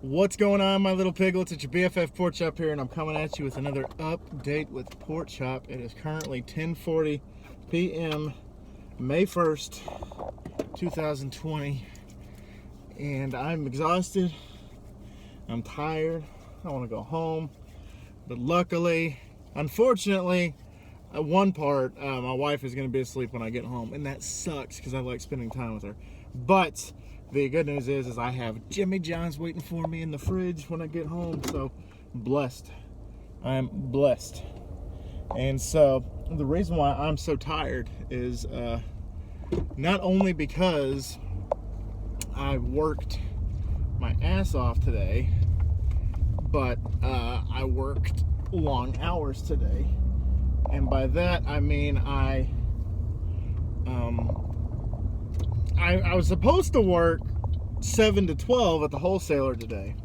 What's going on, my little piglets? It's your BFF Pork Chop here, and I'm coming at you with another update with Pork Chop. It is currently 10:40 p.m., May 1st, 2020, and I'm exhausted. I'm tired. I want to go home, but luckily, unfortunately, one part, my wife is going to be asleep when I get home, and that sucks because I like spending time with her. But the good news is I have Jimmy John's waiting for me in the fridge when I get home, so blessed. I'm blessed. And so the reason why I'm so tired is not only because I worked my ass off today, but I worked long hours today. And by that I mean I was supposed to work 7 to 12 at the wholesaler today,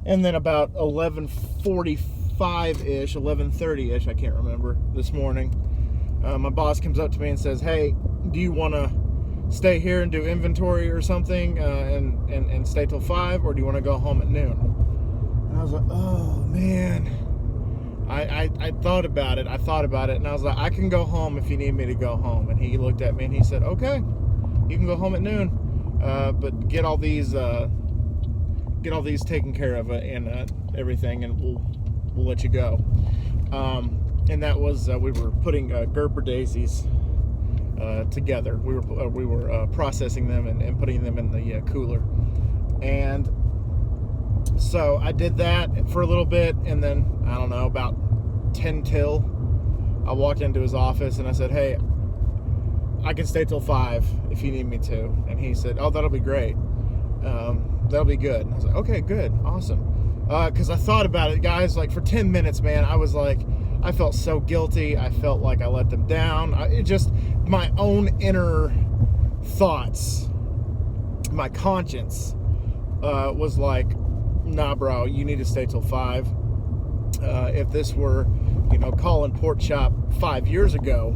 and then about 11:45-ish, 11:30-ish, I can't remember, this morning, my boss comes up to me and says, "Hey, do you want to stay here and do inventory or something and stay till 5, or do you want to go home at noon?" And I was like, oh man. I thought about it, and I was like, I can go home if you need me to go home. And he looked at me and he said, okay, you can go home at noon, but get all these taken care of and everything, and we'll let you go. And that was we were putting Gerber daisies together. We were processing them and putting them in the cooler, and so I did that for a little bit, and then, I don't know, about 10 till, I walked into his office and I said, "Hey, I can stay till 5 if you need me to." And he said, "Oh, that'll be great. That'll be good." And I was like, "Okay, good, awesome." Because I thought about it, guys, like for 10 minutes, man, I was like, I felt so guilty. I felt like I let them down. It just, my own inner thoughts, my conscience was like, nah, bro, you need to stay till 5. If this were, calling Pork Chop 5 years ago,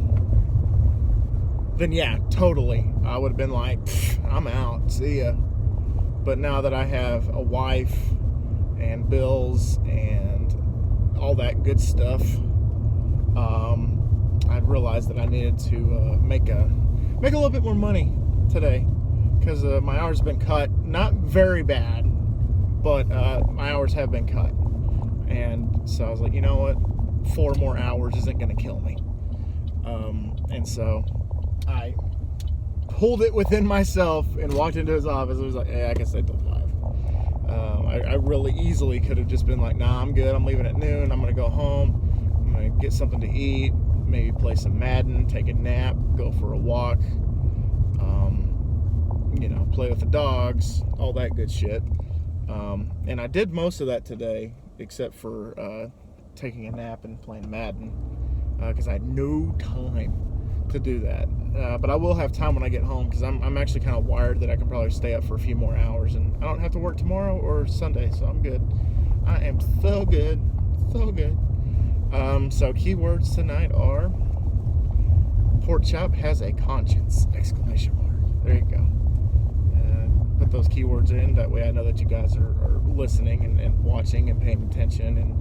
then yeah, totally, I would have been like, I'm out, see ya. But now that I have a wife and bills and all that good stuff, I realized that I needed to make a little bit more money today, because my hours have been cut. Not very bad, but my hours have been cut. And so I was like, you know what, 4 more hours isn't going to kill me. And so I pulled it within myself and walked into his office. I was like, hey, I can stay till 5. I really easily could have just been like, nah, I'm good, I'm leaving at noon, I'm going to go home, I'm going to get something to eat, maybe play some Madden, take a nap, go for a walk, play with the dogs, all that good shit. And I did most of that today, except for taking a nap and playing Madden, because I had no time to do that. But I will have time when I get home, because I'm actually kind of wired that I can probably stay up for a few more hours, and I don't have to work tomorrow or Sunday, so I'm good. I am so good, so good. So keywords tonight are Pork Chop has a conscience! Exclamation mark. There you go. Put those keywords in, that way I know that you guys are listening and watching and paying attention, and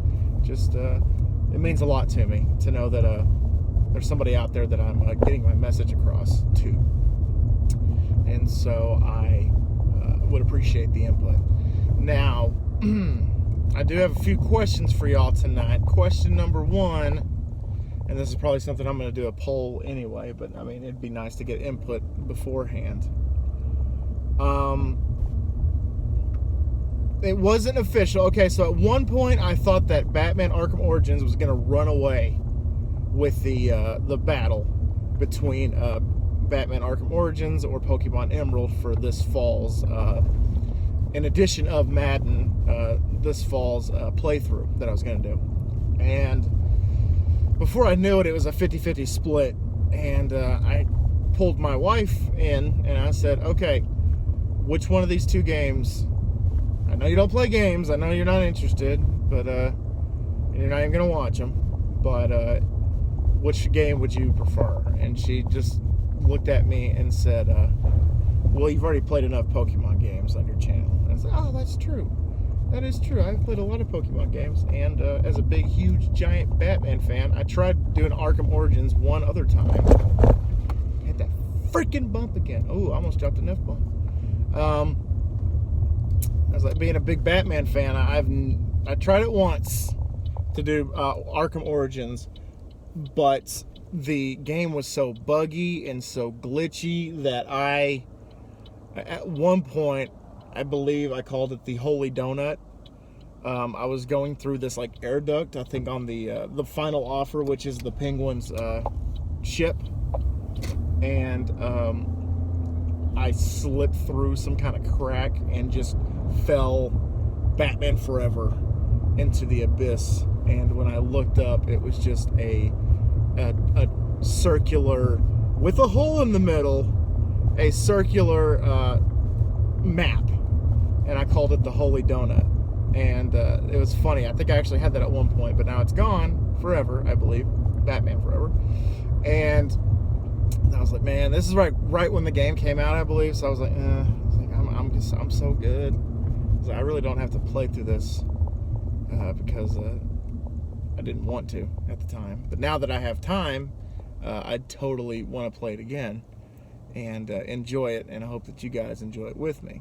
just it means a lot to me to know that there's somebody out there that I'm getting my message across to. And so I would appreciate the input. Now, I do have a few questions for y'all tonight. Question number 1, and this is probably something I'm going to do a poll anyway, but I mean, it'd be nice to get input beforehand. It wasn't official. Okay, so at one point I thought that Batman Arkham Origins was going to run away with the battle between Batman Arkham Origins or Pokemon Emerald for this fall's, in addition of Madden, this fall's playthrough that I was going to do. And before I knew it, it was a 50-50 split. And I pulled my wife in and I said, okay, which one of these 2 games? I know you don't play games, I know you're not interested, but you're not even going to watch them, but which game would you prefer? And she just looked at me and said, well, you've already played enough Pokemon games on your channel. And I said, oh, that's true. That is true. I've played a lot of Pokemon games, and as a big, huge, giant Batman fan, I tried doing Arkham Origins one other time. Hit that freaking bump again. Oh, I almost dropped an F-bomb. I was like, being a big Batman fan, I tried it once to do Arkham Origins, but the game was so buggy and so glitchy that at one point, I believe I called it the Holy Donut. I was going through this like air duct, I think on the final offer, which is the Penguin's ship, and I slipped through some kind of crack and just fell Batman Forever into the abyss. And when I looked up, it was just a circular, with a hole in the middle, a circular map, and I called it the Holy Donut. And it was funny. I think I actually had that at one point, but now it's gone forever, I believe. Batman Forever. And I was like, man, this is right when the game came out, I believe. So I was like, I'm so good. I really don't have to play through this because I didn't want to at the time. But now that I have time, I totally want to play it again and enjoy it, and I hope that you guys enjoy it with me.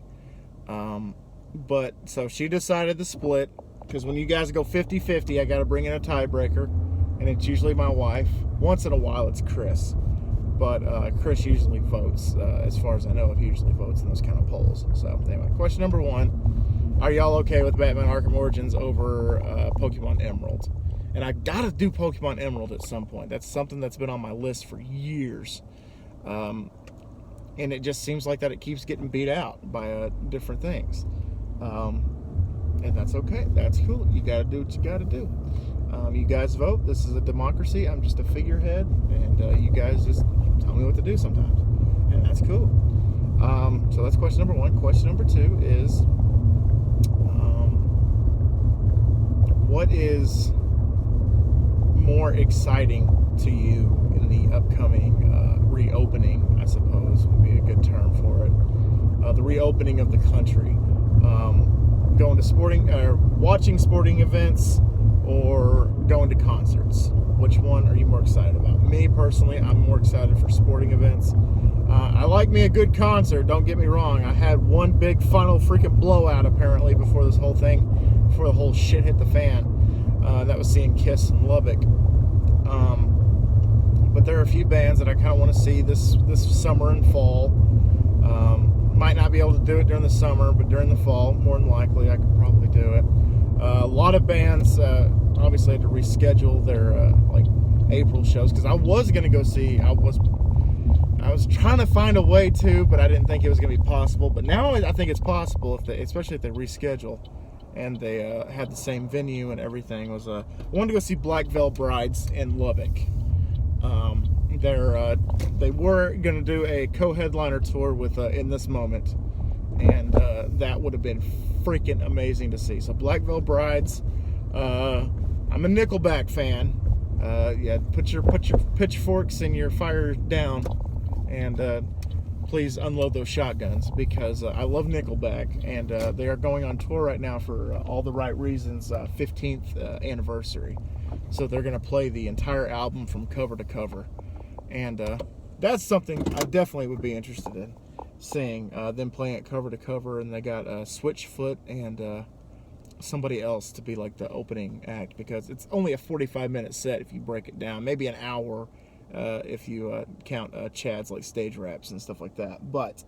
But so she decided to split, because when you guys go 50-50, I got to bring in a tiebreaker, and it's usually my wife. Once in a while, it's Chris. But Chris usually votes, as far as I know, he usually votes in those kind of polls. So anyway, question number 1. Are y'all okay with Batman Arkham Origins over Pokemon Emerald? And I got to do Pokemon Emerald at some point. That's something that's been on my list for years. And it just seems like that it keeps getting beat out by different things. And that's okay. That's cool. You got to do what you got to do. You guys vote. This is a democracy. I'm just a figurehead, and you guys just tell me what to do sometimes, and that's cool. So that's question number 1. Question number 2 is, what is more exciting to you in the upcoming reopening, I suppose would be a good term for it. The reopening of the country. Going to watching sporting events, or going to concerts. Which one are you more excited about? Me personally, I'm more excited for sporting events. I like me a good concert, don't get me wrong. I had one big final freaking blowout apparently before the whole shit hit the fan. That was seeing Kiss in Lubbock. But there are a few bands that I kind of want to see this summer and fall. Might not be able to do it during the summer, but during the fall, more than likely, I could probably do it. A lot of bands obviously had to reschedule their like April shows, because I was going to go see. I was trying to find a way to, but I didn't think it was going to be possible. But now I think it's possible, especially if they reschedule, and they had the same venue and everything. I wanted to go see Black Veil Brides in Lubbock. They were going to do a co-headliner tour with In This Moment, and that would have been freaking amazing to see. So Black Veil Brides, I'm a Nickelback fan. Yeah, put your pitchforks and your fire down, and please unload those shotguns, because I love Nickelback, and they are going on tour right now for All the Right Reasons 15th anniversary. So they're going to play the entire album from cover to cover, and that's something I definitely would be interested in seeing, them playing it cover to cover. And they got Switchfoot and somebody else to be like the opening act, because it's only a 45-minute set if you break it down, maybe an hour if you count Chad's like stage raps and stuff like that. But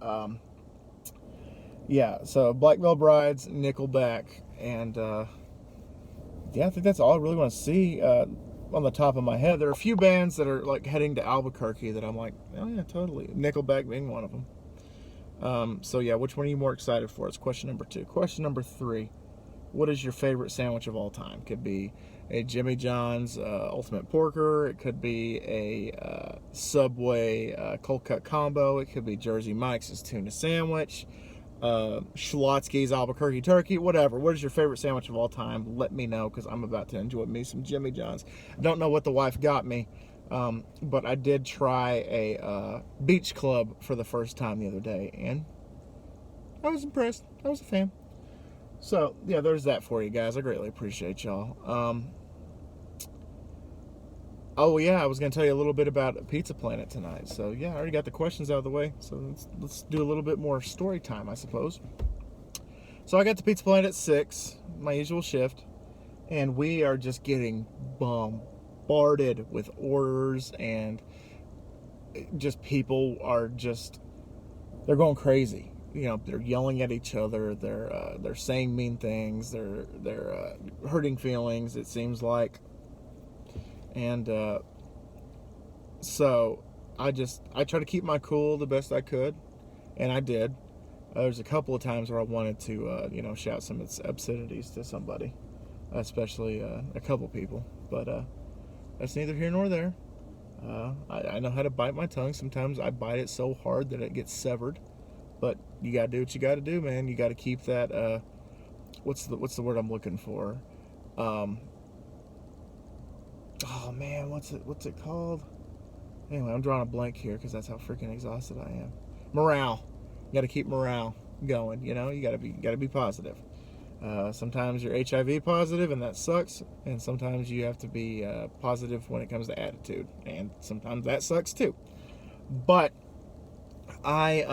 yeah, so Black Veil Brides, Nickelback, and yeah, I think that's all I really want to see on the top of my head. There are a few bands that are like heading to Albuquerque that I'm like, oh yeah, totally. Nickelback being one of them. So yeah, which one are you more excited for? It's question number 2. Question number 3. What is your favorite sandwich of all time? Could be a Jimmy John's Ultimate Porker. It could be a Subway cold cut combo. It could be Jersey Mike's tuna sandwich. Schlotsky's Albuquerque turkey, whatever. What is your favorite sandwich of all time? Let me know, because I'm about to enjoy me some Jimmy John's. I don't know what the wife got me, but I did try a Beach Club for the first time the other day, and I was impressed. I was a fan. So yeah, there's that for you guys. I greatly appreciate y'all. Oh yeah, I was gonna tell you a little bit about Pizza Planet tonight. So yeah, I already got the questions out of the way. So let's do a little bit more story time, I suppose. So I got to Pizza Planet at 6, my usual shift, and we are just getting bombarded with orders, and just people are they're going crazy. You know, they're yelling at each other. They're saying mean things. They're hurting feelings. It seems like. And so I try to keep my cool the best I could, and I did. There's a couple of times where I wanted to shout some obscenities to somebody, especially a couple people, but that's neither here nor there. I know how to bite my tongue. Sometimes I bite it so hard that it gets severed, but you gotta do what you gotta do, man. You gotta keep that. What's the word I'm looking for? Oh man, what's it called? Anyway, I'm drawing a blank here because that's how freaking exhausted I am. Morale. You got to keep morale going. You know, you got to be positive. Sometimes you're HIV positive, and that sucks. And sometimes you have to be positive when it comes to attitude, and sometimes that sucks too. But I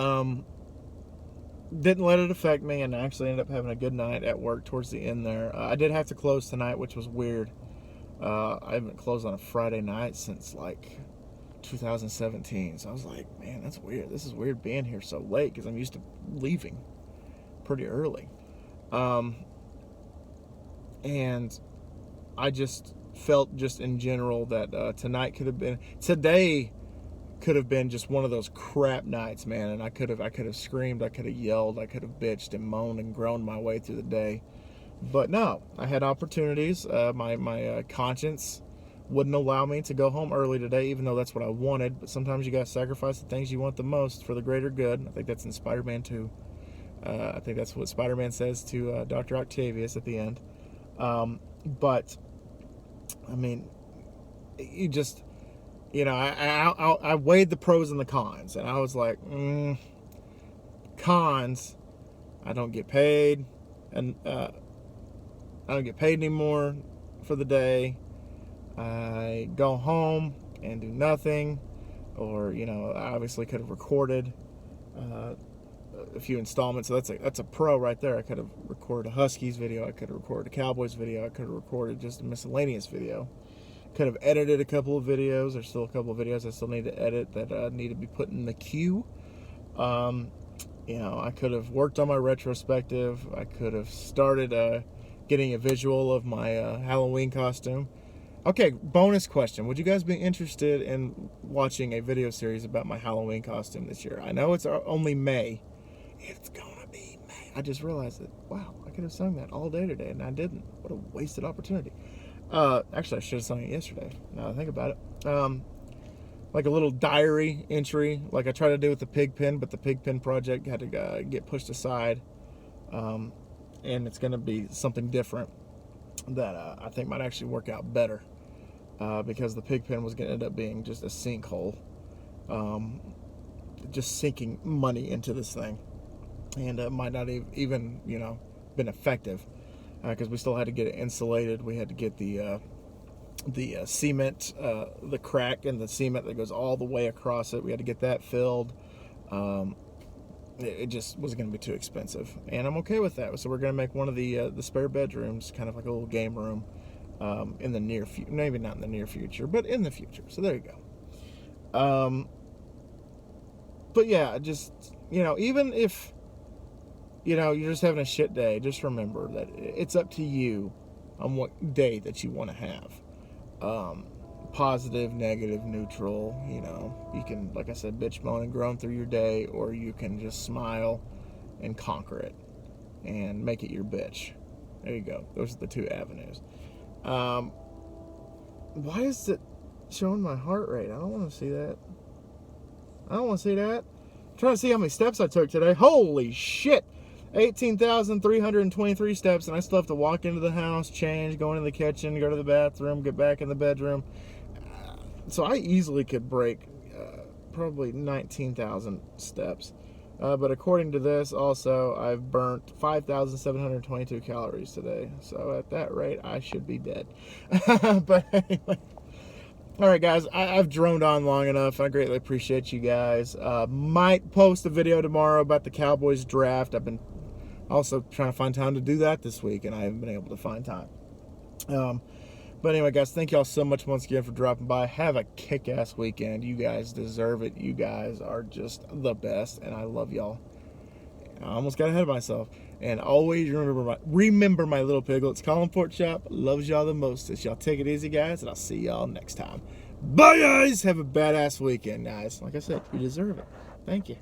didn't let it affect me, and I actually ended up having a good night at work towards the end there. I did have to close tonight, which was weird. I haven't closed on a Friday night since like 2017. So I was like, man, that's weird. This is weird being here so late because I'm used to leaving pretty early. And I just felt just in general that today could have been just one of those crap nights, man. And I could have screamed, I could have yelled, I could have bitched and moaned and groaned my way through the day. But no, I had opportunities. My conscience wouldn't allow me to go home early today, even though that's what I wanted. But sometimes you got to sacrifice the things you want the most for the greater good. I think that's in Spider-Man 2. I think that's what Spider-Man says to Dr. Octavius at the end. But, I mean, you just, I weighed the pros and the cons. And I was like, cons, I don't get paid. And, I don't get paid anymore for the day. I go home and do nothing, or I obviously could have recorded a few installments. So that's a pro right there. I could have recorded a Huskies video. I could have recorded a Cowboys video. I could have recorded just a miscellaneous video. Could have edited a couple of videos. There's still a couple of videos I still need to edit that need to be put in the queue. I could have worked on my retrospective. I could have started getting a visual of my Halloween costume. Okay, bonus question. Would you guys be interested in watching a video series about my Halloween costume this year? I know it's only May. It's gonna be May. I just realized that, wow, I could have sung that all day today, and I didn't. What a wasted opportunity. Actually, I should have sung it yesterday, now that I think about it. Like a little diary entry, like I tried to do with the Pigpen, but the Pigpen project had to get pushed aside. And it's going to be something different that I think might actually work out better, because the Pigpen was going to end up being just a sinkhole, just sinking money into this thing, and it might not even been effective, because we still had to get it insulated. We had to get the cement, the crack in the cement that goes all the way across it. We had to get that filled. It just was going to be too expensive, and I'm okay with that. So we're going to make one of the spare bedrooms kind of like a little game room in the near future. Maybe not in the near future, but in the future. So there you go. But yeah, just even if you're just having a shit day, just remember that it's up to you on what day that you want to have. Positive, negative, neutral. You can, like I said, bitch, moan, and groan through your day, or you can just smile and conquer it and make it your bitch. There you go. Those are the two avenues. Why is it showing my heart rate? I don't want to see that. I'm trying to see how many steps I took today. Holy shit! 18,323 steps, and I still have to walk into the house, change, go into the kitchen, go to the bathroom, get back in the bedroom. So I easily could break probably 19,000 steps. But according to this, also, I've burnt 5,722 calories today. So at that rate, I should be dead. But anyway. All right, guys, I've droned on long enough. I greatly appreciate you guys. Might post a video tomorrow about the Cowboys draft. I've been also trying to find time to do that this week, and I haven't been able to find time. But anyway, guys, thank y'all so much once again for dropping by. Have a kick-ass weekend. You guys deserve it. You guys are just the best, and I love y'all. I almost got ahead of myself. And always remember my little piglets. Colin Pork Chop loves y'all the most. Y'all take it easy, guys, and I'll see y'all next time. Bye, guys. Have a badass weekend, guys. Like I said, you deserve it. Thank you.